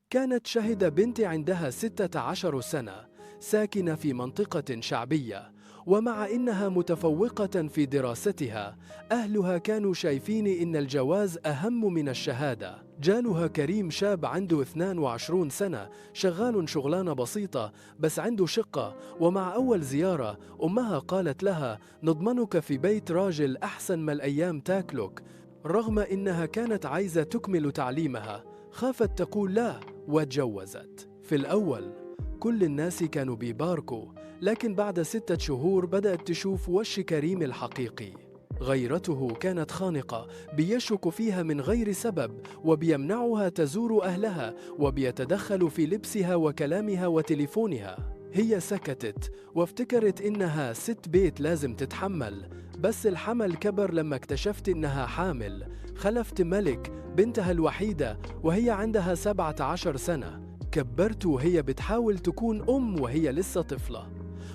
كانت شهد بنتي عندها 16 سنة، ساكنة في منطقة شعبية، ومع إنها متفوقة في دراستها، أهلها كانوا شايفين إن الجواز أهم من الشهادة. جالها كريم، شاب عنده 22 سنة، شغال شغلانة بسيطة بس عنده شقة. ومع أول زيارة أمها قالت لها: نضمنك في بيت راجل أحسن ما الأيام تاكلك. رغم إنها كانت عايزة تكمل تعليمها، خافت تقول لا واتجوزت. في الأول كل الناس كانوا بيباركوا، لكن بعد 6 شهور بدأت تشوف وش كريم الحقيقي. غيرته كانت خانقة، بيشك فيها من غير سبب، وبيمنعها تزور أهلها، وبيتدخل في لبسها وكلامها وتليفونها. هي سكتت وافتكرت إنها ست بيت لازم تتحمل، بس الحمل كبر لما اكتشفت إنها حامل. خلفت ملك بنتها الوحيدة وهي عندها 17 سنة. كبرت وهي بتحاول تكون وهي لسه طفلة.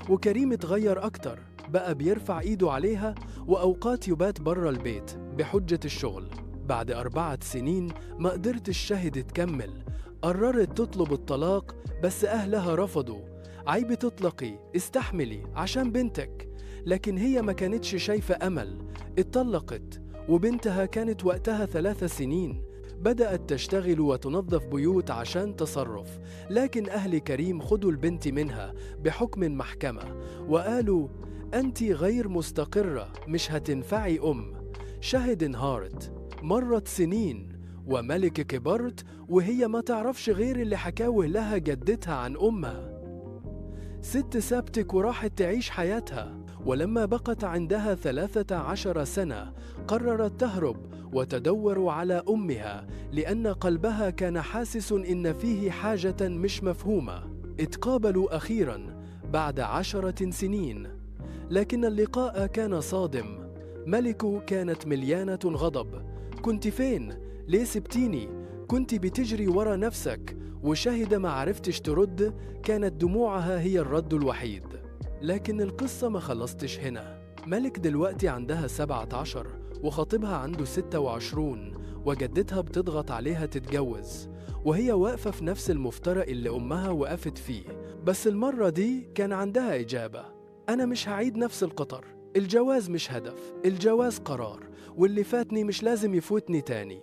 وكريم اتغير أكتر، بقى بيرفع إيده عليها، وأوقات يبات برا البيت بحجة الشغل. بعد 4 سنين ما قدرتش شهد تكمل، قررت تطلب الطلاق، بس أهلها رفضوا. عيب تطلقي، استحملي عشان بنتك. لكن هي ما كانتش شايفة أمل، اتطلقت، وبنتها كانت وقتها 3 سنين. بدأت تشتغل وتنظف بيوت عشان تصرف، لكن أهل كريم خدوا البنت منها بحكم المحكمة، وقالوا: أنت غير مستقرة، مش هتنفعي شهد انهارت. مرت سنين وملك كبرت، وهي ما تعرفش غير اللي حكاوه لها جدتها عن أمها. ست سابتك وراحت تعيش حياتها، ولما بقت عندها 13 سنة قررت تهرب وتدور على أمها، لأن قلبها كان حاسس إن فيه حاجة مش مفهومة. اتقابلوا أخيراً بعد 10 سنين، لكن اللقاء كان صادم. ملكو كانت مليانة غضب: كنت فين؟ ليه سبتيني؟ كنت بتجري ورا نفسك. وشهد ما عرفتش ترد، كانت دموعها هي الرد الوحيد. لكن القصة ما خلصتش هنا. ملك دلوقتي عندها 17 وخطيبها عنده 26، وجدتها بتضغط عليها تتجوز، وهي واقفة في نفس المفترق اللي أمها وقفت فيه. بس المرة دي كان عندها إجابة: أنا مش هعيد نفس القطر. الجواز مش هدف، الجواز قرار، واللي فاتني مش لازم يفوتني تاني.